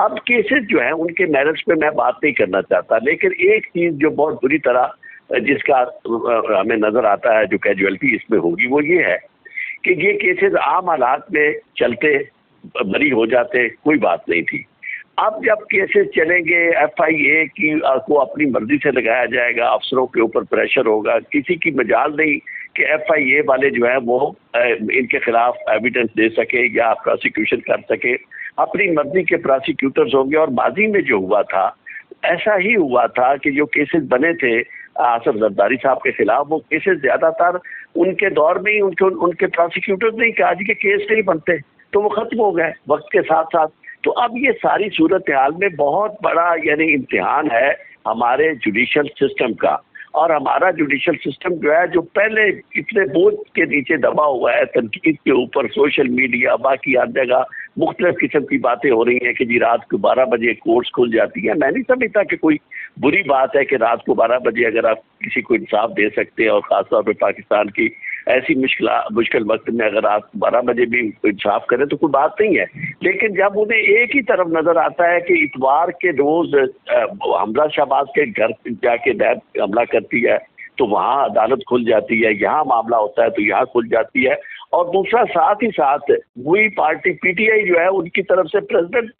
اب کیسز جو ہیں ان کے میرٹس پہ میں بات نہیں کرنا چاہتا، لیکن ایک چیز جو بہت بری طرح جس کا ہمیں نظر آتا ہے جو کیجویلٹی اس میں ہوگی وہ یہ ہے کہ یہ کیسز عام حالات میں چلتے بری ہو جاتے، کوئی بات نہیں تھی۔ اب جب کیسز چلیں گے ایف آئی اے کی کو اپنی مرضی سے لگایا جائے گا، افسروں کے اوپر پریشر ہوگا، کسی کی مجال نہیں کہ ایف آئی اے والے جو ہیں وہ ان کے خلاف ایویڈنس دے سکے یا پروسیکیوشن کر سکے، اپنی مرضی کے پروسیکیوٹرز ہوں گے۔ اور ماضی میں جو ہوا تھا ایسا ہی ہوا تھا کہ جو کیسز بنے تھے آصف زرداری صاحب کے خلاف، وہ کیسز زیادہ تر ان کے دور میں ہی ان کے پروسیکیوٹرز نے کہا جی کہ کیس نہیں بنتے تو وہ ختم ہو گئے وقت کے ساتھ ساتھ۔ تو اب یہ ساری صورتحال میں بہت بڑا یعنی امتحان ہے ہمارے جوڈیشل سسٹم کا، اور ہمارا جوڈیشل سسٹم جو ہے جو پہلے اتنے بوجھ کے نیچے دبا ہوا ہے، تنقید کے اوپر، سوشل میڈیا، باقی ہر جگہ مختلف قسم کی باتیں ہو رہی ہیں کہ جی رات کو 12 بجے کورٹس کھل جاتی ہیں۔ میں نہیں سمجھتا کہ کوئی بری بات ہے کہ رات کو 12 بجے اگر آپ کسی کو انصاف دے سکتے ہیں، اور خاص طور پہ پاکستان کی ایسی مشکل وقت میں اگر آپ 12 بجے بھی انصاف کریں تو کوئی بات نہیں ہے۔ لیکن جب انہیں ایک ہی طرف نظر آتا ہے کہ اتوار کے روز حمزہ شہباز کے گھر جا کے نیب حملہ کرتی ہے تو وہاں عدالت کھل جاتی ہے، یہاں معاملہ ہوتا ہے تو یہاں کھل جاتی ہے، اور دوسرا ساتھ ہی ساتھ وہی پارٹی پی ٹی آئی جو ہے ان کی طرف سے پریزیڈنٹ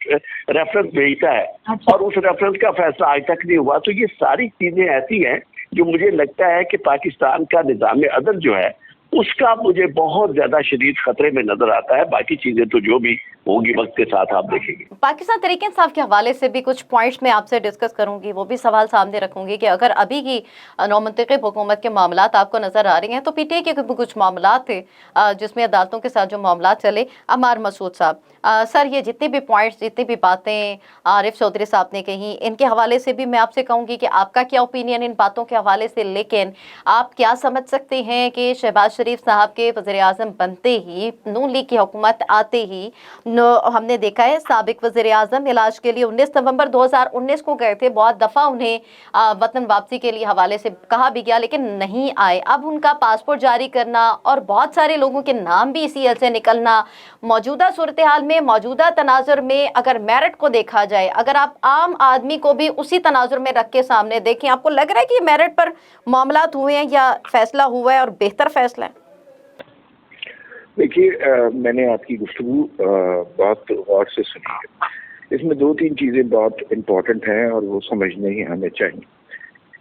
ریفرنس بھیجتا ہے اور اس ریفرنس کا فیصلہ آج تک نہیں ہوا۔ تو یہ ساری چیزیں ایسی ہیں جو مجھے لگتا ہے کہ پاکستان کا نظام عدل جو ہے اس کا مجھے بہت زیادہ شدید خطرے میں نظر آتا ہے۔ باقی چیزیں تو جو بھی ہوگی وقت کے ساتھ آپ دیکھیں گے۔ پاکستان تحریک انصاف کے حوالے سے بھی کچھ پوائنٹس میں آپ سے ڈسکس کروں گی، وہ بھی سوال سامنے رکھوں گی کہ اگر ابھی کی نومنتخب حکومت کے معاملات آپ کو نظر آ رہے ہیں تو پی ٹی آئی کے کچھ معاملات تھے جس میں عدالتوں کے ساتھ جو معاملات چلے، عمار مسعود صاحب سر یہ جتنے بھی پوائنٹس جتنی بھی باتیں عارف چودھری صاحب نے کہیں ان کے حوالے سے بھی میں آپ سے کہوں گی کہ آپ کا کیا اوپینین ان باتوں کے حوالے سے، لیکن آپ کیا سمجھ سکتے ہیں کہ شہباز شریف صاحب کے وزیر اعظم بنتے ہی، نون لیگ کی حکومت آتے ہی ہم نے دیکھا ہے سابق وزیر اعظم علاج کے لیے 19 نومبر 2019 کو گئے تھے، بہت دفعہ انہیں وطن واپسی کے لیے حوالے سے کہا بھی گیا لیکن نہیں آئے۔ اب ان کا پاسپورٹ جاری کرنا اور بہت سارے لوگوں کے نام بھی اسی سے نکلنا، موجودہ صورتحال میں، موجودہ تناظر میں اگر میرٹ کو دیکھا جائے، اگر آپ عام آدمی کو بھی اسی تناظر میں رکھ کے سامنے دیکھیں، آپ کو لگ رہا ہے کہ یہ میرٹ پر معاملات ہوئے ہیں یا فیصلہ ہوا ہے اور بہتر فیصلہ ہے؟ دیکھیے میں نے آپ کی گفتگو بہت غور سے سنی ہے، اس میں 2-3 چیزیں بہت امپورٹنٹ ہیں اور وہ سمجھنے ہی ہمیں چاہیے۔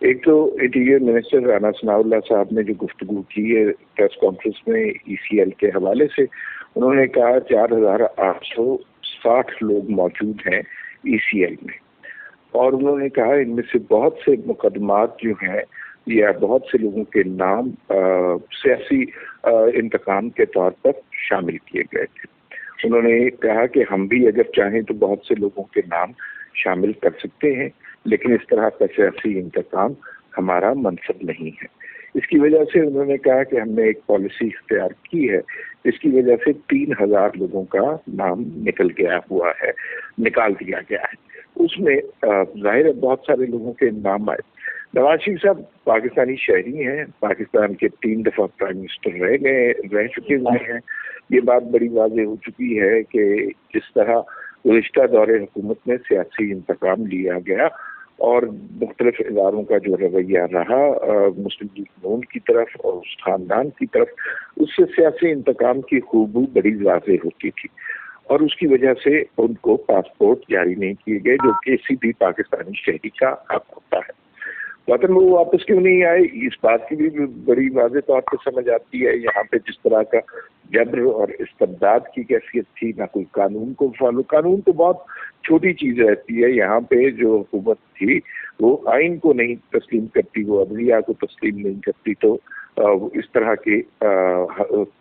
ایک تو انٹیریئر منسٹر رانا ثناء اللہ صاحب نے جو گفتگو کی ہے پریس کانفرنس میں ای سی ایل کے حوالے سے، انہوں نے کہا 4860 لوگ موجود ہیں ای سی ایل میں، اور انہوں نے کہا ان میں سے بہت سے مقدمات جو ہیں یا بہت سے لوگوں کے نام سیاسی انتقام کے طور پر شامل کیے گئے تھے۔ انہوں نے کہا کہ ہم بھی اگر چاہیں تو بہت سے لوگوں کے نام شامل کر سکتے ہیں، لیکن اس طرح کا سیاسی انتقام ہمارا منصب نہیں ہے۔ اس کی وجہ سے انہوں نے کہا کہ ہم نے ایک پالیسی اختیار کی ہے جس کی وجہ سے 3000 لوگوں کا نام نکال دیا گیا ہے۔ اس میں ظاہر ہے بہت سارے لوگوں کے نام آئے۔ نواز شریف صاحب پاکستانی شہری ہیں، پاکستان کے 3 دفعہ پرائم منسٹر رہ چکے ہوئے ہیں۔ یہ بات بڑی واضح ہو چکی ہے کہ جس طرح گزشتہ دور حکومت میں سیاسی انتقام لیا گیا اور مختلف اداروں کا جو رویہ رہا مسلم لیگ نون کی طرف اور اس خاندان کی طرف، اس سے سیاسی انتقام کی خوبو بڑی واضح ہوتی تھی، اور اس کی وجہ سے ان کو پاسپورٹ جاری نہیں کیے گئے جو کسی بھی پاکستانی شہری کا حق ہوتا ہے۔ وطن وہ واپس کیوں نہیں آئے، اس بات کی بھی بڑی واضح طور پہ سمجھ آتی ہے۔ یہاں پہ جس طرح کا جبر اور استبداد کی کیفیت تھی، نہ کوئی قانون کو فالو، قانون تو بہت چھوٹی چیز رہتی ہے۔ یہاں پہ جو حکومت تھی وہ آئین کو نہیں تسلیم کرتی، وہ عدلیہ کو تسلیم نہیں کرتی، تو اس طرح کے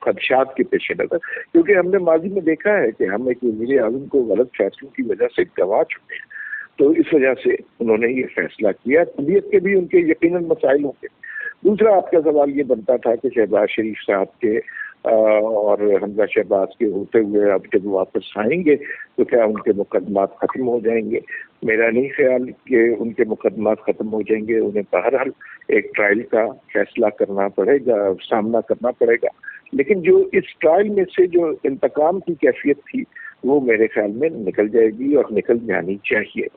خدشات کے پیش نظر، کیونکہ ہم نے ماضی میں دیکھا ہے کہ ہم ایک وزیر اعظم کو غلط فیصلوں کی وجہ سے گنوا چکے ہیں، تو اس وجہ سے انہوں نے یہ فیصلہ کیا۔ طبیعت کے بھی ان کے یقیناً مسائل ہوں گے۔ دوسرا آپ کا سوال یہ بنتا تھا کہ شہباز شریف صاحب کے اور حمزہ شہباز کے ہوتے ہوئے اب جب واپس آئیں گے تو کیا ان کے مقدمات ختم ہو جائیں گے؟ میرا نہیں خیال کہ ان کے مقدمات ختم ہو جائیں گے، انہیں بہرحال ایک ٹرائل کا فیصلہ کرنا پڑے گا، سامنا کرنا پڑے گا۔ لیکن جو اس ٹرائل میں سے جو انتقام کی کیفیت تھی وہ میرے خیال میں نکل جائے گی اور نکل جانی چاہیے۔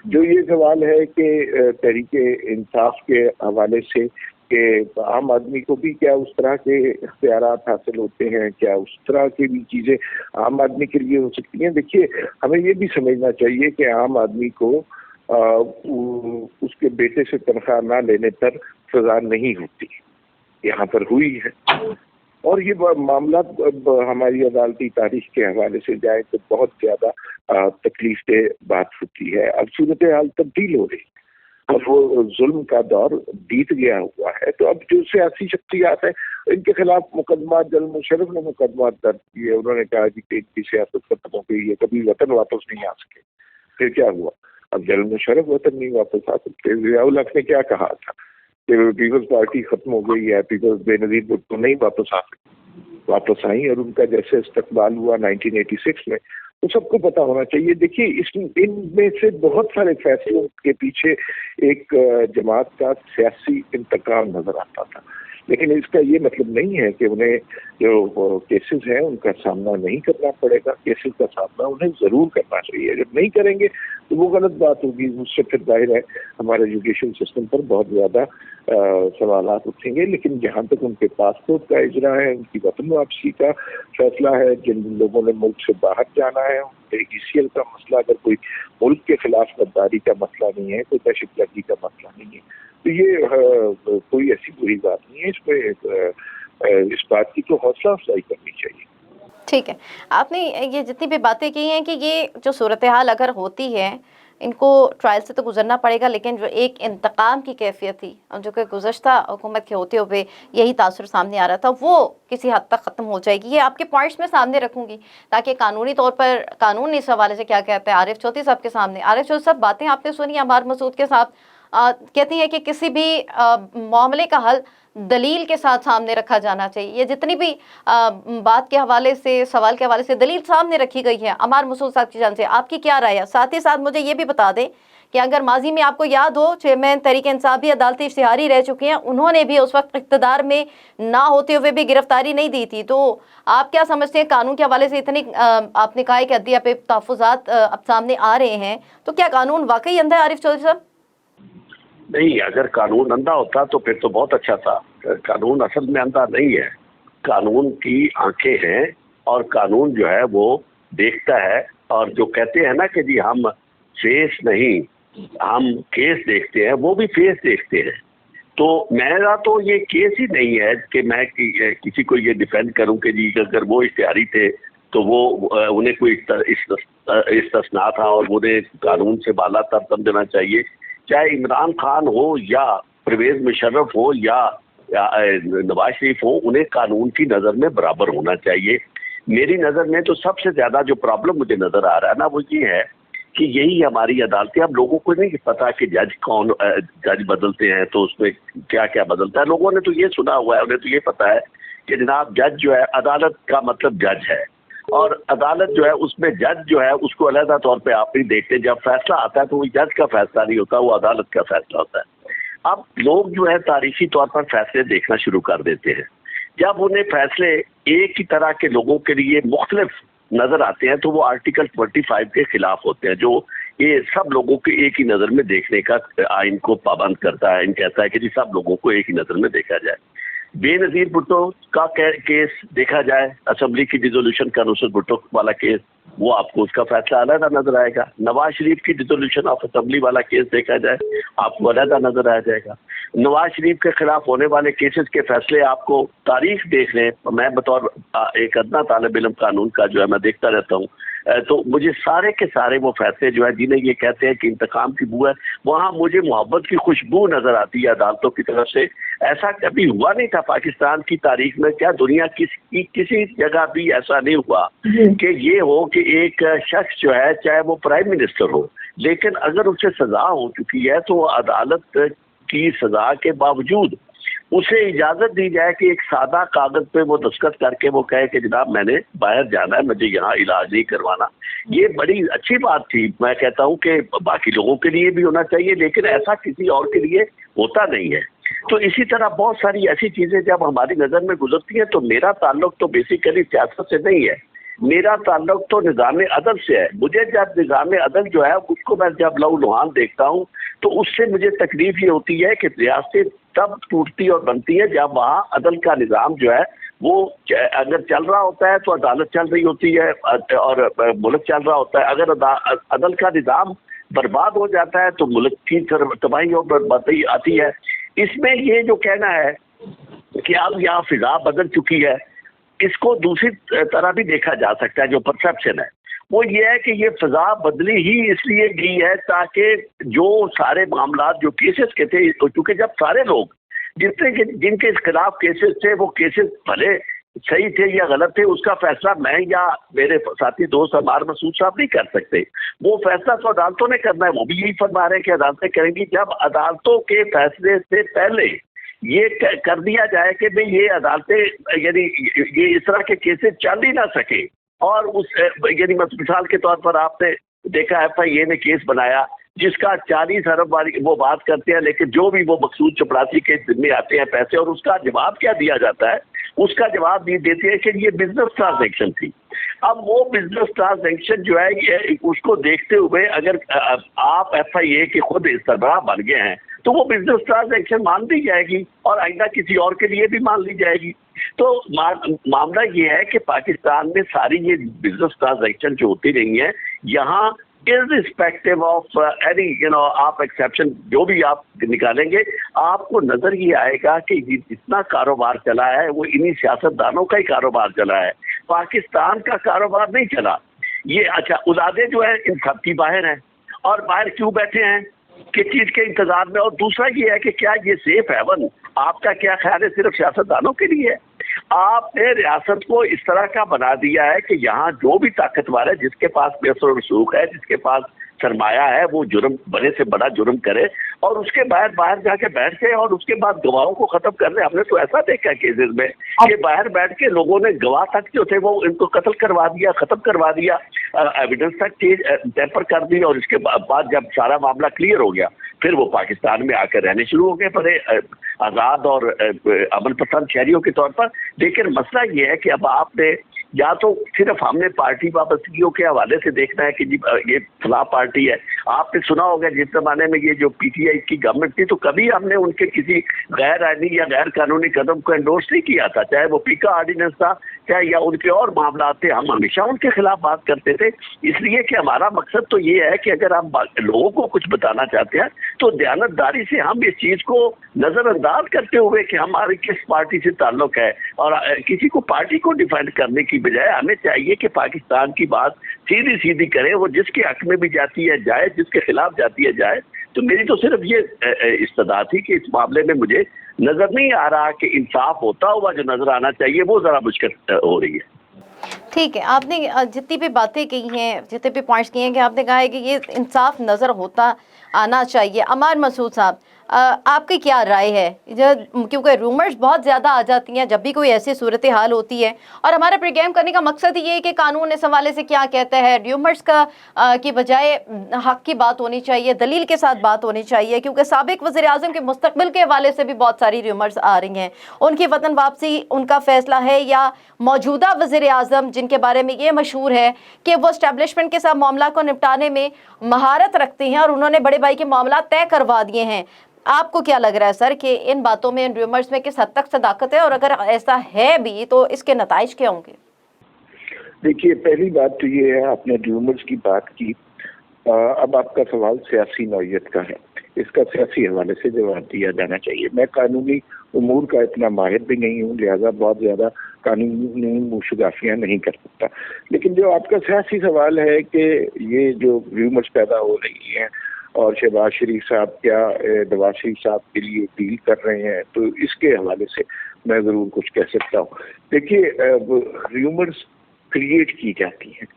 جو یہ سوال ہے کہ تحریک انصاف کے حوالے سے کہ عام آدمی کو بھی کیا اس طرح کے اختیارات حاصل ہوتے ہیں، کیا اس طرح کی بھی چیزیں عام آدمی کے لیے ہو سکتی ہیں؟ دیکھیے، ہمیں یہ بھی سمجھنا چاہیے کہ عام آدمی کو اس کے بیٹے سے تنخواہ نہ لینے پر سزا نہیں ہوتی، یہاں پر ہوئی ہے۔ اور یہ معاملات ہماری عدالتی تاریخ کے حوالے سے جائے تو بہت زیادہ تکلیف دہ بات ہوتی ہے۔ اب صورتحال تبدیل ہو رہی ہے، اب وہ ظلم کا دور بیت گیا ہوا ہے، تو اب جو سیاسی شخصیات ہیں ان کے خلاف مقدمات، جنرل مشرف نے مقدمات درج کیے، انہوں نے کہا کہ ان کی سیاست ختم ہو گئی ہے، کبھی وطن واپس نہیں آ سکے۔ پھر کیا ہوا؟ اب جنرل مشرف وطن نہیں واپس آ سکتے۔ ضیاء الحق نے کیا کہا تھا کہ پیپلز پارٹی ختم ہو گئی ہے، پیپلز بے نظیر بھٹو نہیں واپس آ سکتے، واپس آئیں، اور ان کا جیسے استقبال ہوا 1986 میں، تو سب کو پتا ہونا چاہیے۔ دیکھیے، ان میں سے بہت سارے فیصلوں کے پیچھے ایک جماعت کا سیاسی انتقام نظر آتا تھا، لیکن اس کا یہ مطلب نہیں ہے کہ انہیں جو کیسز ہیں ان کا سامنا نہیں کرنا پڑے گا۔ کیسز کا سامنا انہیں ضرور کرنا چاہیے، جب نہیں کریں گے تو وہ غلط بات ہوگی، اس سے پھر ظاہر ہے ہمارے ایجوکیشن سسٹم پر بہت زیادہ سوالات اٹھیں گے۔ لیکن جہاں تک ان کے پاسپورٹ کا اجرا ہے، ان کی وطن واپسی کا فیصلہ ہے، جن لوگوں نے ملک سے باہر جانا ہے، ECL کا مسئلہ، اگر کوئی ملک کے خلاف غداری کا مسئلہ نہیں ہے، کوئی دہشت گردی کا مسئلہ نہیں ہے، تو یہ کوئی ایسی بری بات نہیں ہے۔ اس میں اس بات کی تو حوصلہ افزائی کرنی چاہیے۔ ٹھیک ہے، آپ نے یہ جتنی بھی باتیں کی ہیں کہ یہ جو صورتحال اگر ہوتی ہے، ان کو ٹرائل سے تو گزرنا پڑے گا، لیکن جو ایک انتقام کی کیفیت تھی جو کہ گزشتہ حکومت کے ہوتے ہوئے یہی تاثر سامنے آ رہا تھا، وہ کسی حد تک ختم ہو جائے گی۔ یہ آپ کے پوائنٹس میں سامنے رکھوں گی تاکہ قانونی طور پر قانون اس حوالے سے کیا کہتا ہے۔ عارف چودھری صاحب کے سامنے، عارف چودھری صاحب، باتیں آپ نے سنی عمار مسعود کے ساتھ، کہتی ہیں کہ کسی بھی معاملے کا حل دلیل کے ساتھ سامنے رکھا جانا چاہیے۔ یہ جتنی بھی بات کے حوالے سے، سوال کے حوالے سے دلیل سامنے رکھی گئی ہے عمار مسعود صاحب کی جانب سے، آپ کی کیا رائے ہے؟ ساتھ ہی ساتھ مجھے یہ بھی بتا دیں کہ اگر ماضی میں آپ کو یاد ہو، چیئرمین تحریک انصاف بھی عدالتی اشتہاری رہ چکے ہیں، انہوں نے بھی اس وقت اقتدار میں نہ ہوتے ہوئے بھی گرفتاری نہیں دی تھی، تو آپ کیا سمجھتے ہیں قانون کے حوالے سے اتنی آپ نے کہا ہے کہ عدلیہ پہ تحفظات اب سامنے آ رہے ہیں، تو کیا قانون واقعی اندھا ہے عارف چودھری صاحب؟ نہیں، اگر قانون اندھا ہوتا تو پھر تو بہت اچھا تھا۔ قانون اصل میں اندھا نہیں ہے، قانون کی آنکھیں ہیں اور قانون جو ہے وہ دیکھتا ہے، اور جو کہتے ہیں نا کہ جی ہم فیس نہیں، ہم کیس دیکھتے ہیں، وہ بھی فیس دیکھتے ہیں۔ تو میرا تو یہ کیس ہی نہیں ہے کہ میں کسی کو یہ ڈیفینڈ کروں کہ جی اگر وہ اشتہاری تھے تو وہ انہیں کوئی استثناء تھا اور انہیں قانون سے بالا تر سمجھنا چاہیے۔ چاہے عمران خان ہو یا پرویز مشرف ہو یا نواز شریف ہو، انہیں قانون کی نظر میں برابر ہونا چاہیے۔ میری نظر میں تو سب سے زیادہ جو پرابلم مجھے نظر آ رہا ہے نا، وہ یہ ہے کہ یہی ہماری عدالتیں، اب لوگوں کو نہیں پتا کہ جج بدلتے ہیں تو اس میں کیا کیا بدلتا ہے۔ لوگوں نے تو یہ سنا ہوا ہے، انہیں تو یہ پتا ہے کہ جناب جج جو ہے، عدالت کا مطلب جج ہے، اور عدالت جو ہے اس میں جج جو ہے اس کو علیحدہ طور پہ آپ نہیں دیکھتے، جب فیصلہ آتا ہے تو وہ جج کا فیصلہ نہیں ہوتا، وہ عدالت کا فیصلہ ہوتا ہے۔ اب لوگ جو ہے تاریخی طور پر فیصلے دیکھنا شروع کر دیتے ہیں، جب انہیں فیصلے ایک ہی طرح کے لوگوں کے لیے مختلف نظر آتے ہیں تو وہ آرٹیکل 45 کے خلاف ہوتے ہیں، جو یہ سب لوگوں کے ایک ہی نظر میں دیکھنے کا آئین کو پابند کرتا ہے، کہتا ہے کہ جی سب لوگوں کو ایک ہی نظر میں دیکھا جائے۔ بے نظیر بھٹو کا کیس دیکھا جائے، اسمبلی کی ڈیزولوشن کا نصرت بھٹو والا کیس، وہ آپ کو اس کا فیصلہ علیحدہ نظر آئے گا۔ نواز شریف کی ڈیزولوشن آف اسمبلی والا کیس دیکھا جائے، آپ کو علیحدہ نظر آ جائے گا۔ نواز شریف کے خلاف ہونے والے کیسز کے فیصلے آپ کو تاریخ دیکھ لیں، میں بطور ایک ادنا طالب علم قانون کا جو ہے میں دیکھتا رہتا ہوں، تو مجھے سارے کے سارے وہ فیصلے جو ہے جنہیں یہ کہتے ہیں کہ انتقام کی بو ہے، وہاں مجھے محبت کی خوشبو نظر آتی ہے عدالتوں کی طرف سے۔ ایسا کبھی ہوا نہیں تھا پاکستان کی تاریخ میں، کیا دنیا کی کسی جگہ بھی ایسا نہیں ہوا کہ یہ ہو کہ ایک شخص جو ہے چاہے وہ پرائم منسٹر ہو، لیکن اگر اسے سزا ہو چکی ہے تو عدالت کی سزا کے باوجود اسے اجازت دی جائے کہ ایک سادہ کاغذ پہ وہ دستخط کر کے وہ کہے کہ جناب میں نے باہر جانا ہے، مجھے یہاں علاج نہیں کروانا۔ یہ بڑی اچھی بات تھی، میں کہتا ہوں کہ باقی لوگوں کے لیے بھی ہونا چاہیے، لیکن ایسا کسی اور کے لیے ہوتا نہیں ہے۔ تو اسی طرح بہت ساری ایسی چیزیں جب ہماری نظر میں گزرتی ہیں تو میرا تعلق تو بیسیکلی سیاست سے نہیں ہے، میرا تعلق تو نظام عدل سے ہے. مجھے جب نظام عدل جو ہے اس کو میں جب لہو لہان دیکھتا ہوں تو اس سے مجھے تکلیف یہ ہوتی ہے کہ ریاستیں تب ٹوٹتی اور بنتی ہے جب وہاں عدل کا نظام جو ہے وہ اگر چل رہا ہوتا ہے تو عدالت چل رہی ہوتی ہے اور ملک چل رہا ہوتا ہے. اگر عدل کا نظام برباد ہو جاتا ہے تو ملک کی تباہی اور بربادی آتی ہے. اس میں یہ جو کہنا ہے کہ اب یہاں فضا بدل چکی ہے، اس کو دوسری طرح بھی دیکھا جا سکتا ہے. جو پرسپشن ہے وہ یہ ہے کہ یہ فضا بدلی ہی اس لیے گئی ہے تاکہ جو سارے معاملات جو کیسز کے تھے، چونکہ جب سارے لوگ جن کے خلاف کیسز تھے وہ کیسز بھلے صحیح تھے یا غلط تھے، اس کا فیصلہ میں یا میرے ساتھی دوست عمار مسعود صاحب نہیں کر سکتے. وہ فیصلہ تو عدالتوں نے کرنا ہے. وہ بھی یہی فرما رہے ہیں کہ عدالتیں کریں گی. جب عدالتوں کے فیصلے سے پہلے یہ کر دیا جائے کہ بھئی یہ عدالتیں یعنی یہ اس طرح کے کیسز چل ہی نہ سکے، اور اس یعنی مثال کے طور پر آپ نے دیکھا ایف آئی اے نے کیس بنایا جس کا 40 ارب والی وہ بات کرتے ہیں، لیکن جو بھی وہ مقصود چپڑاسی کے ذمے آتے ہیں پیسے، اور اس کا جواب کیا دیا جاتا ہے؟ اس کا جواب یہ دیتے ہیں کہ یہ بزنس ٹرانزیکشن تھی. اب وہ بزنس ٹرانزیکشن جو ہے یہ اس کو دیکھتے ہوئے اگر آپ ایف آئی اے کے خود سربراہ بن گئے ہیں تو وہ بزنس ٹرانزیکشن مان دی جائے گی اور آئندہ کسی اور کے لیے بھی مان لی جائے گی. تو معاملہ یہ ہے کہ پاکستان میں ساری یہ بزنس ٹرانزیکشن جو ہوتی رہی ہیں یہاں irrespective of any آپ ایکسیپشن جو بھی آپ نکالیں گے آپ کو نظر یہ آئے گا کہ جتنا کاروبار چلا ہے وہ انہی سیاستدانوں کا ہی کاروبار چلا ہے. پاکستان کا کاروبار نہیں چلا. یہ اچھا ادادے جو ہے ان سب کی باہر ہیں، اور باہر کیوں بیٹھے ہیں؟ کس چیز کے انتظار میں؟ اور دوسرا یہ ہے کہ کیا یہ سیف ہیون آپ کا کیا خیال ہے صرف سیاستدانوں کے لیے ہے؟ آپ نے ریاست کو اس طرح کا بنا دیا ہے کہ یہاں جو بھی طاقتور ہے، جس کے پاس پیسہ و رسوخ ہے، جس کے پاس سرمایہ ہے، وہ جرم بڑے سے بڑا جرم کرے اور اس کے باہر جا کے بیٹھ کے اور اس کے بعد گواہوں کو ختم کر دے. ہم نے تو ایسا دیکھا کیسز میں کہ باہر بیٹھ کے لوگوں نے گواہ تک جو تھے وہ ان کو قتل کروا دیا، ختم کروا دیا، ایویڈنس تک ٹیمپر کر دی، اور اس کے بعد جب سارا معاملہ کلیئر ہو گیا پھر وہ پاکستان میں آ کر رہنے شروع ہو گئے بڑے آزاد اور امن پسند شہریوں کے طور پر. لیکن مسئلہ یہ ہے کہ اب آپ نے یا تو صرف ہم نے پارٹی وابستگیوں کے حوالے سے دیکھنا ہے کہ جی یہ فلاں پارٹی ہے. آپ نے سنا ہوگا جس زمانے میں یہ جو پی ٹی آئی کی گورنمنٹ تھی تو کبھی ہم نے ان کے کسی غیر آئینی یا غیر قانونی قدم کو انڈورس نہیں کیا تھا، چاہے وہ پیکا آرڈیننس تھا چاہے یا ان کے اور معاملات تھے. ہم ہمیشہ ان کے خلاف بات کرتے تھے، اس لیے کہ ہمارا مقصد تو یہ ہے کہ اگر ہم لوگوں کو کچھ بتانا چاہتے ہیں تو دیانتداری سے ہم اس چیز کو نظر انداز کرتے ہوئے کہ ہماری کس پارٹی سے تعلق ہے، اور کسی کو پارٹی کو ڈیفینڈ کرنے کی بجائے ہمیں چاہیے کہ پاکستان کی بات سیدھی کرے. وہ جس کے حق میں بھی جاتی ہے جائے، جس کے خلاف جاتی ہے جائے. تو میری تو صرف یہ استدعا تھی کہ اس معاملے میں مجھے نظر نہیں آ رہا کہ انصاف ہوتا ہوا جو نظر آنا چاہیے وہ ذرا مشکل ہو رہی ہے. ٹھیک ہے، آپ نے جتنی بھی باتیں کی ہیں، جتنے بھی پوائنٹس کیے ہیں کہ آپ نے کہا ہے کہ یہ انصاف نظر ہوتا آنا چاہیے. عمار مسعود صاحب، آپ کی کیا رائے ہے؟ کیونکہ رومرز بہت زیادہ آ جاتی ہیں جب بھی کوئی ایسی صورتحال ہوتی ہے، اور ہمارا پروگرام کرنے کا مقصد یہ ہے کہ قانون اس حوالے سے کیا کہتا ہے. رومرز کی بجائے حق کی بات ہونی چاہیے، دلیل کے ساتھ بات ہونی چاہیے، کیونکہ سابق وزیر اعظم کے مستقبل کے حوالے سے بھی بہت ساری رومرز آ رہی ہیں. ان کی وطن واپسی ان کا فیصلہ ہے یا موجودہ وزیر اعظم جن کے بارے میں یہ مشہور ہے کہ وہ اسٹیبلشمنٹ کے ساتھ معاملات کو نپٹانے میں مہارت رکھتے ہیں اور انہوں نے بڑے بھائی کے معاملات طے کروا دیے ہیں. آپ کو کیا لگ رہا ہے سر کہ ان باتوں میں، ان ریومرز میں کس حد تک صداقت ہے، اور اگر ایسا ہے بھی تو اس کے نتائج کیا ہوں گے؟ دیکھیے، پہلی بات تو یہ ہے، آپ نے ریومرز کی بات کی. اب آپ کا سوال سیاسی نوعیت کا ہے، اس کا سیاسی حوالے سے جواب دیا جانا چاہیے. میں قانونی امور کا اتنا ماہر بھی نہیں ہوں، لہذا بہت زیادہ قانونی موشگافیاں نہیں کر سکتا. لیکن جو آپ کا سیاسی سوال ہے کہ یہ جو ریومرز پیدا ہو رہی ہیں اور شہباز شریف صاحب کیا نواز شریف صاحب کے لیے ڈیل کر رہے ہیں، تو اس کے حوالے سے میں ضرور کچھ کہہ سکتا ہوں. دیکھیے، ریومرز کریٹ کی جاتی ہیں،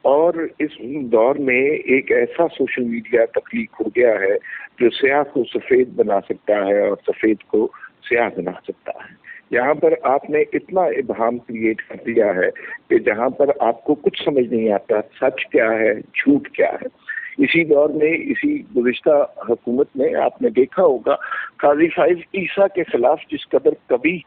اور اس دور میں ایک ایسا سوشل میڈیا تخلیق ہو گیا ہے جو سیاہ کو سفید بنا سکتا ہے اور سفید کو سیاہ بنا سکتا ہے. یہاں پر آپ نے اتنا ابہام کریٹ کر دیا ہے کہ جہاں پر آپ کو کچھ سمجھ نہیں آتا سچ کیا ہے، جھوٹ کیا ہے. اسی دور میں، اسی گزشتہ حکومت میں آپ نے دیکھا ہوگا قاضی فائز عیسیٰ کے خلاف جس قدر کبھی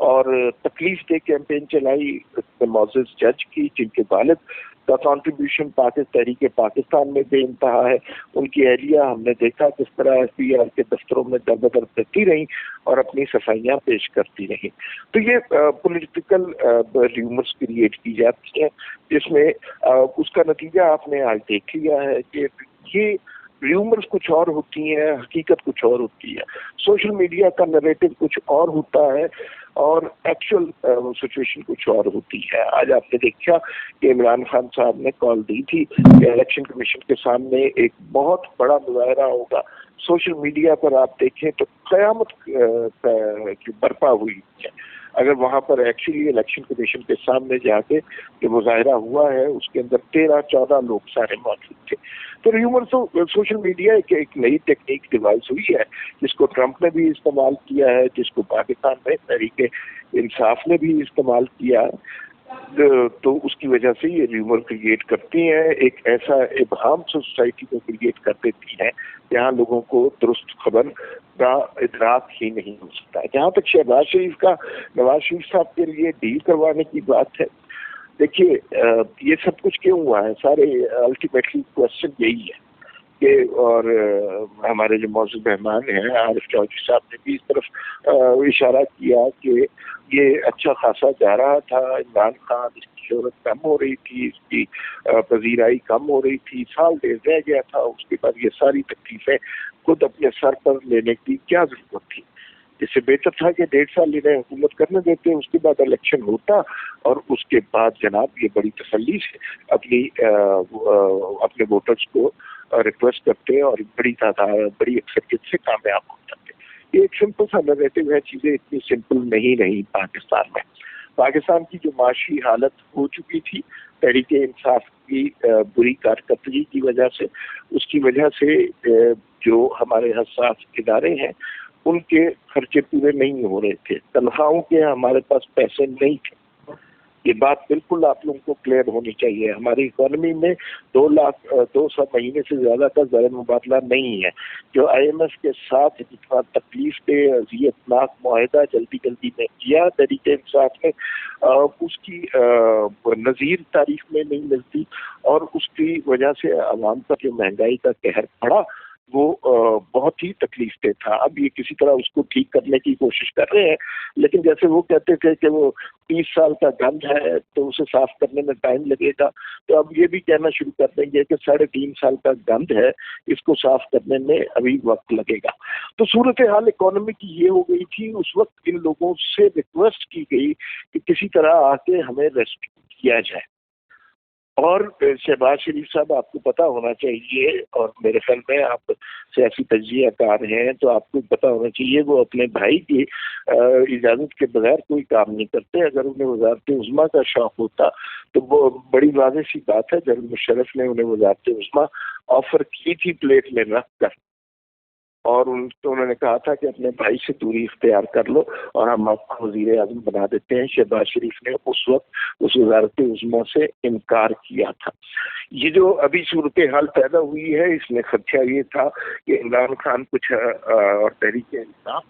اور تکلیف دہ کیمپین چلائی معزز جج کی، جن کے والد کا کنٹریبیوشن تحریک پاکستان میں بے انتہا ہے. ان کی اہلیہ ہم نے دیکھا کس طرح ایف بی آر کے دفتروں میں در بدر کرتی رہیں اور اپنی صفائیاں پیش کرتی رہیں. تو یہ پولیٹیکل ریومرز کریٹ کی جاتی ہیں، جس میں اس کا نتیجہ آپ نے آج دیکھ لیا ہے کہ یہ ریومرز کچھ اور ہوتی ہیں، حقیقت کچھ اور ہوتی ہے. سوشل میڈیا کا نریٹو کچھ اور ہوتا ہے اور ایکچوئل سچویشن کچھ اور ہوتی ہے. آج آپ نے دیکھا کہ عمران خان صاحب نے کال دی تھی کہ الیکشن کمیشن کے سامنے ایک بہت بڑا مظاہرہ ہوگا. سوشل میڈیا پر آپ دیکھیں تو قیامت کی برپا ہوئی ہے. اگر وہاں پر ایکچولی الیکشن کمیشن کے سامنے جا کے کہ مظاہرہ ہوا ہے، اس کے اندر 13-14 لوگ سارے موجود تھے. تو ریومر سوشل میڈیا ایک نئی ٹیکنیک ڈیوائس ہوئی ہے، جس کو ٹرمپ نے بھی استعمال کیا ہے، جس کو پاکستان میں تحریک انصاف نے بھی استعمال کیا ہے. تو اس کی وجہ سے یہ ریومر کریٹ کرتی ہیں، ایک ایسا ابہام سوسائٹی کو کریٹ کر دیتی ہیں جہاں لوگوں کو درست خبر کا ادراک ہی نہیں ہو سکتا. جہاں تک شہباز شریف کا نواز شریف صاحب کے لیے ڈیل کروانے کی بات ہے، دیکھیے یہ سب کچھ کیوں ہوا ہے، سارے الٹیمیٹلی کوشچن یہی ہے کہ، اور ہمارے جو معزز مہمان ہیں عارف چودھری صاحب نے بھی اس طرف اشارہ کیا کہ یہ اچھا خاصا جا رہا تھا. عمران خان، اس کی شہرت کم ہو رہی تھی، اس کی پذیرائی کم ہو رہی تھی، سال ڈیڑھ رہ گیا تھا، اس کے بعد یہ ساری تکلیفیں خود اپنے سر پر لینے کی کیا ضرورت تھی. اس سے بہتر تھا کہ 1.5 سال انہیں حکومت کرنے دیتے، اس کے بعد الیکشن ہوتا اور اس کے بعد جناب یہ بڑی تسلی سے اپنے ووٹرز کو ریکویسٹ کرتے اور بڑی اکثریت سے کامیاب ہو جاتے. یہ ایک سمپل سا نریٹو ہے، چیزیں اتنی سمپل نہیں رہی پاکستان میں. پاکستان کی جو معاشی حالت ہو چکی تھی تحریک انصاف کی بری کارکردگی کی وجہ سے، اس کی وجہ سے جو ہمارے حساس ادارے ہیں ان کے خرچے پورے نہیں ہو رہے تھے، تنخواہوں کے ہمارے پاس پیسے نہیں تھے. یہ بات بالکل آپ لوگوں کو کلیئر ہونی چاہیے. ہماری اکانومی میں 200 مہینے سے زیادہ کا زر مبادلہ نہیں ہے. جو آئی ایم ایف کے ساتھ جتنا تکلیف دہ اذیت ناک معاہدہ جلدی میں کیا تحریک انصاف نے، اس کی نظیر تاریخ میں نہیں ملتی، اور اس کی وجہ سے عوام پر جو مہنگائی کا قہر پڑا وہ بہت ہی تکلیف دہ تھا. اب یہ کسی طرح اس کو ٹھیک کرنے کی کوشش کر رہے ہیں، لیکن جیسے وہ کہتے تھے کہ وہ 30 سال کا گند ہے تو اسے صاف کرنے میں ٹائم لگے گا، تو اب یہ بھی کہنا شروع کر دیں گے کہ 3.5 سال کا گند ہے، اس کو صاف کرنے میں ابھی وقت لگے گا. تو صورتحال اکانومی کی یہ ہو گئی تھی. اس وقت ان لوگوں سے ریکویسٹ کی گئی کہ کسی طرح آ کے ہمیں ریسکیو کیا جائے. اور شہباز شریف صاحب آپ کو پتا ہونا چاہیے، اور میرے خیال میں آپ سیاسی تجزیہ کار ہیں تو آپ کو پتا ہونا چاہیے، وہ اپنے بھائی کی اجازت کے بغیر کوئی کام نہیں کرتے. اگر انہیں وزارت عظمیٰ کا شوق ہوتا تو وہ بڑی واضح سی بات ہے، جنرل مشرف نے انہیں وزارت عظمیٰ آفر کی تھی پلیٹ میں رکھ کر، اور انہوں نے کہا تھا کہ اپنے بھائی سے دوری اختیار کر لو اور ہم آپ کو وزیر اعظم بنا دیتے ہیں. شہباز شریف نے اس وقت اس وزارت عظمیٰ سے انکار کیا تھا. یہ جو ابھی صورتحال پیدا ہوئی ہے، اس میں خدشہ یہ تھا کہ عمران خان کچھ اور تحریک انصاف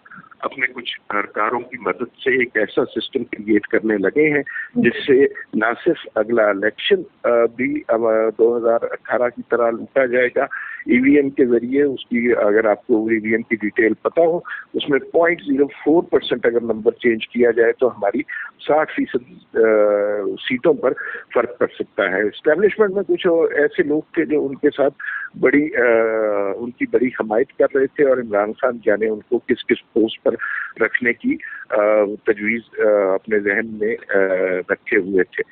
اپنے کچھ کارکنوں کی مدد سے ایک ایسا سسٹم کریٹ کرنے لگے ہیں جس سے نہ صرف اگلا الیکشن بھی 2018 کی طرح لوٹا جائے گا ای وی ایم کے ذریعے. اس کی اگر آپ کو ای وی ایم کی ڈیٹیل پتا ہو، اس میں 0.04% اگر نمبر چینج کیا جائے تو ہماری 60% سیٹوں پر فرق پڑ سکتا ہے. اسٹیبلشمنٹ میں کچھ ایسے لوگ تھے جو ان کے ساتھ ان کی بڑی حمایت کر رہے تھے، اور عمران خان جانے ان کو کس پوسٹ پر رکھنے کی تجویز اپنے ذہن میں رکھے ہوئے تھے.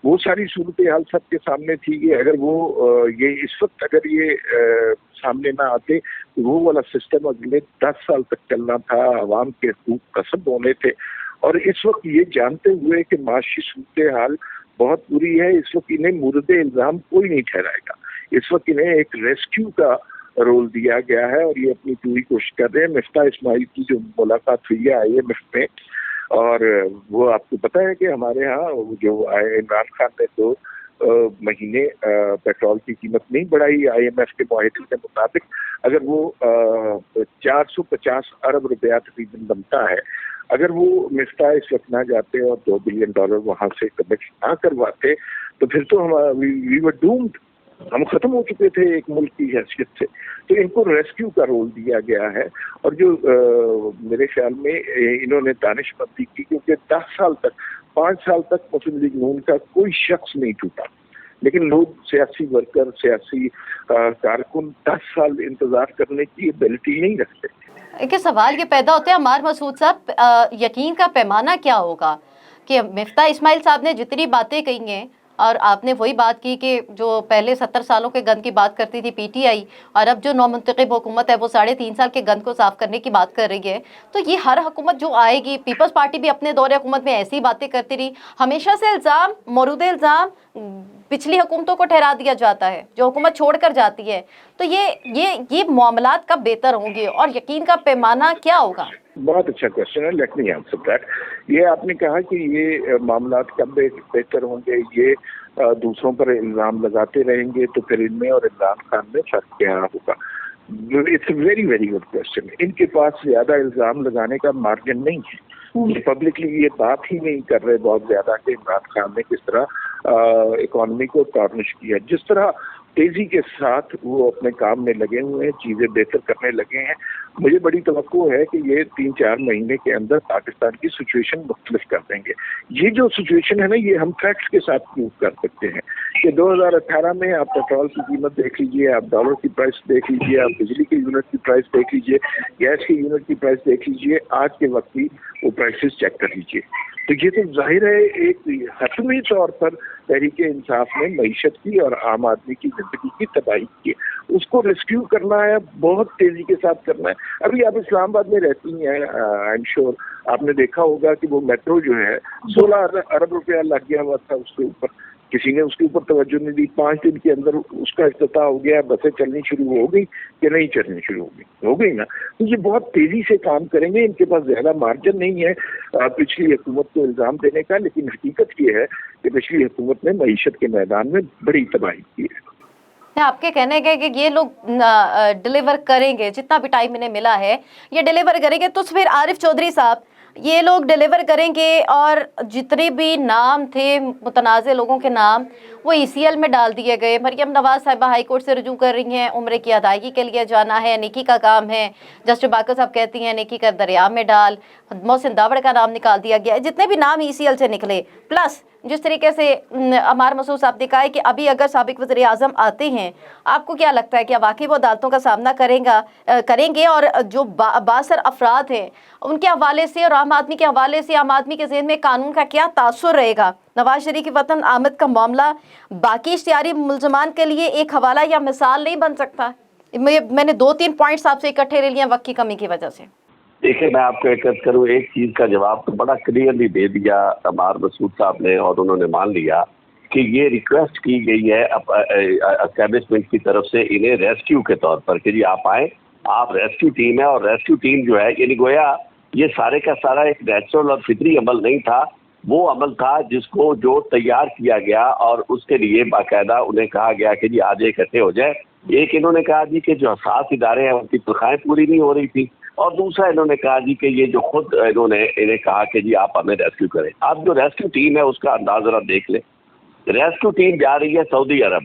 وہ ساری صورتحال سب کے سامنے تھی کہ اگر وہ یہ اس وقت اگر یہ سامنے نہ آتے تو وہ والا سسٹم اگلے 10 سال تک چلنا تھا، عوام کے حقوق غصب ہونے تھے. اور اس وقت یہ جانتے ہوئے کہ معاشی صورتحال بہت بری ہے، اس وقت انہیں مورد الزام کوئی نہیں ٹھہرائے گا. اس وقت انہیں ایک ریسکیو کا رول دیا گیا ہے اور یہ اپنی پوری کوشش کر رہے ہیں. مفتاح اسماعیل کی جو ملاقات ہوئی ہے آئی ایم ایف میں، اور وہ آپ کو پتہ ہے کہ ہمارے ہاں جو عمران خان نے 2 مہینے پیٹرول کی قیمت نہیں بڑھائی آئی ایم ایف کے معاہدے کے مطابق. اگر وہ 450 ارب روپیہ تقریباً بنتا ہے اگر وہ مفتاح اس وقت نہ جاتے اور $2 بلین وہاں سے کمٹ نہ کرواتے تو پھر تو وی ور ڈومڈ، ہم ختم ہو چکے تھے ایک ملک کی حیثیت سے. تو ان کو ریسکیو کا رول دیا گیا ہے، اور جو میرے خیال میں انہوں نے دانش مندی کی، کیونکہ 5 سال تک مسلم لیگ نون کا کوئی شخص نہیں ٹوٹا، لیکن لوگ سیاسی ورکر، سیاسی کارکن 10 سال انتظار کرنے کی ایبلٹی نہیں رکھتے. ایک سوال یہ پیدا ہوتا ہے عمار مسعود صاحب، یقین کا پیمانہ کیا ہوگا کہ مفتاح اسماعیل صاحب نے جتنی باتیں کہی ہیں، اور آپ نے وہی بات کی کہ جو پہلے 70 سالوں کے گند کی بات کرتی تھی پی ٹی آئی، اور اب جو نومنتخب حکومت ہے وہ 3.5 سال کے گند کو صاف کرنے کی بات کر رہی ہے، تو یہ ہر حکومت جو آئے گی، پیپلز پارٹی بھی اپنے دور حکومت میں ایسی باتیں کرتی رہی. ہمیشہ سے الزام، مورود الزام پچھلی حکومتوں کو ٹھہرا دیا جاتا ہے جو حکومت چھوڑ کر جاتی ہے. تو یہ معاملات کب بہتر ہوں گے اور یقین کا پیمانہ کیا ہوگا؟ بہت اچھا کوشچن ہے، لیٹ می آنسر دیٹ. یہ آپ نے کہا کہ یہ معاملات کب بہتر ہوں گے، یہ دوسروں پر الزام لگاتے رہیں گے تو پھر ان میں اور عمران خان میں فرق کیا ہوگا؟ It's a very very good question. ان کے پاس زیادہ الزام لگانے کا مارجن نہیں ہے. یہ پبلکلی یہ بات ہی نہیں کر رہے بہت زیادہ کہ عمران خان نے کس طرح اکانومی کو ٹارنش کیا. جس طرح تیزی کے ساتھ وہ اپنے کام میں لگے ہوئے ہیں، چیزیں بہتر کرنے لگے ہیں، مجھے بڑی توقع ہے کہ یہ 3-4 مہینے کے اندر پاکستان کی سچویشن مختلف کر دیں گے. یہ جو سچویشن ہے نا، یہ ہم فیکٹس کے ساتھ پروو کر سکتے ہیں کہ 2018 میں آپ پیٹرول کی قیمت دیکھ لیجئے، آپ ڈالر کی پرائس دیکھ لیجئے، آپ بجلی کے یونٹ کی پرائس دیکھ لیجئے، گیس کے یونٹ کی پرائس دیکھ لیجئے، آج کے وقت کی وہ پرائسز چیک کر لیجئے. تو یہ تو ظاہر ہے ایک حتمی طور پر تحریک انصاف نے معیشت کی اور عام آدمی کی زندگی کی تباہی کی. اس کو ریسکیو کرنا ہے، بہت تیزی کے ساتھ کرنا ہے. ابھی آپ اسلام آباد میں رہتی ہیں، آئی ایم شیور آپ نے دیکھا ہوگا کہ وہ میٹرو جو ہے 16 ارب روپیہ لگ گیا ہوا تھا اس کے اوپر. کسی نے اس کے اوپر توجہ نہیں دی. 5 دن کے اندر اس کا افتتاح ہو گیا. بسیں چلنی شروع ہو گئی کہ نہیں چلنی شروع ہو گئی نا. تو یہ بہت تیزی سے کام کریں گے. ان کے پاس زیادہ مارجن نہیں ہے پچھلی حکومت کو الزام دینے کا، لیکن حقیقت یہ ہے کہ پچھلی حکومت نے معیشت کے میدان میں بڑی تباہی کی ہے. آپ کے کہنے گئے کہ یہ لوگ ڈیلیور کریں گے، جتنا بھی ٹائم انہیں ملا ہے یہ ڈیلیور کریں گے. تو پھر عارف چودھری صاحب یہ لوگ ڈیلیور کریں گے اور جتنے بھی نام تھے متنازع لوگوں کے نام وہ ECL میں ڈال دیے گئے. مریم نواز صاحبہ ہائی کورٹ سے رجوع کر رہی ہیں، عمرے کی ادائیگی کے لیے جانا ہے، نیکی کا کام ہے. جسٹس باقر صاحب کہتی ہیں نیکی کا دریا میں ڈال. محسن داوڑ کا نام نکال دیا گیا. جتنے بھی نام ECL سے نکلے، پلس جس طریقے سے عمار مسعود صاحب نے کہا ہے کہ ابھی اگر سابق وزیر اعظم آتے ہیں، آپ کو کیا لگتا ہے کہ واقعی وہ عدالتوں کا سامنا کریں گے؟ اور جو بااثر افراد ہیں ان کے حوالے سے اور عام آدمی کے حوالے سے عام آدمی کے ذہن میں قانون کا کیا تاثر رہے گا؟ نواز شریف کی وطن آمد کا معاملہ باقی اشتہاری ملزمان کے لیے ایک حوالہ یا مثال نہیں بن سکتا؟ میں نے 2-3 پوائنٹس آپ سے اکٹھے لے لیے وقت کی کمی کی وجہ سے. دیکھیں میں آپ کو ایک کروں، ایک چیز کا جواب تو بڑا کلیئرلی دے دیا عمار مسعود صاحب نے، اور انہوں نے مان لیا کہ یہ ریکویسٹ کی گئی ہے اسٹیبلشمنٹ کی طرف سے انہیں ریسکیو کے طور پر کہ جی آپ آئیں، آپ ریسکیو ٹیم ہے. اور ریسکیو ٹیم جو ہے یعنی گویا یہ سارے کا سارا ایک نیچرل اور فطری عمل نہیں تھا، وہ عمل تھا جس کو جو تیار کیا گیا اور اس کے لیے باقاعدہ انہیں کہا گیا کہ جی آج اکٹھے ہو جائے. ایک انہوں نے کہا جی کہ جو حساس ادارے ہیں ان کی تنخواہیں پوری نہیں ہو رہی تھی، اور دوسرا انہوں نے کہا جی کہ یہ جو خود انہیں کہا کہ جی آپ ہمیں ریسکیو کریں. اب جو ریسکیو ٹیم ہے اس کا انداز ذرا دیکھ لیں. ریسکیو ٹیم جا رہی ہے سعودی عرب.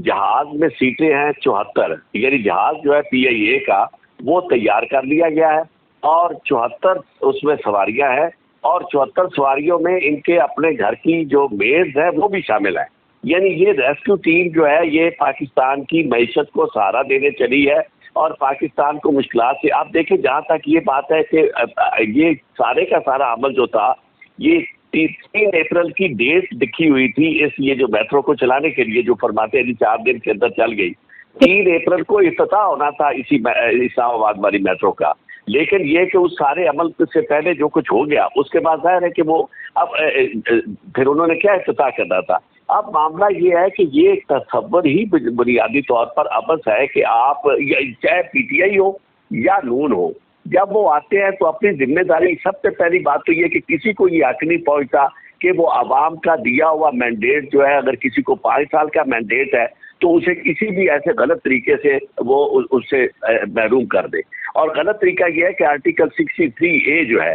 جہاز میں سیٹیں ہیں 74، یعنی جہاز جو ہے PIA کا وہ تیار کر لیا گیا ہے اور 74 اس میں سواریاں ہیں، اور 74 سواریوں میں ان کے اپنے گھر کی جو میز ہے وہ بھی شامل ہے. یعنی یہ ریسکیو ٹیم جو ہے یہ پاکستان کی معیشت کو سہارا دینے چلی ہے اور پاکستان کو مشکلات سے. آپ دیکھیں جہاں تک یہ بات ہے کہ یہ سارے کا سارا عمل جو تھا یہ 3 اپریل کی ڈیٹ لکھی ہوئی تھی یہ جو میٹرو کو چلانے کے لیے، جو فرماتے ہیں 4 دن کے اندر چل گئی. 3 اپریل کو افتتاح ہونا تھا اسی اسلام آباد والی میٹرو کا. لیکن یہ کہ اس سارے عمل سے پہلے جو کچھ ہو گیا اس کے بعد ظاہر ہے کہ وہ اب پھر انہوں نے کیا افتتاح کرنا تھا. اب معاملہ یہ ہے کہ یہ ایک تصور ہی بنیادی طور پر ابس ہے کہ آپ چاہے PTI ہو یا نون ہو، جب وہ آتے ہیں تو اپنی ذمہ داری، سب سے پہلی بات تو یہ کہ کسی کو یہ حق نہیں پہنچتا کہ وہ عوام کا دیا ہوا مینڈیٹ جو ہے، اگر کسی کو 5 سال کا مینڈیٹ ہے تو اسے کسی بھی ایسے غلط طریقے سے وہ اس سے محروم کر دے. اور غلط طریقہ یہ ہے کہ آرٹیکل 63A جو ہے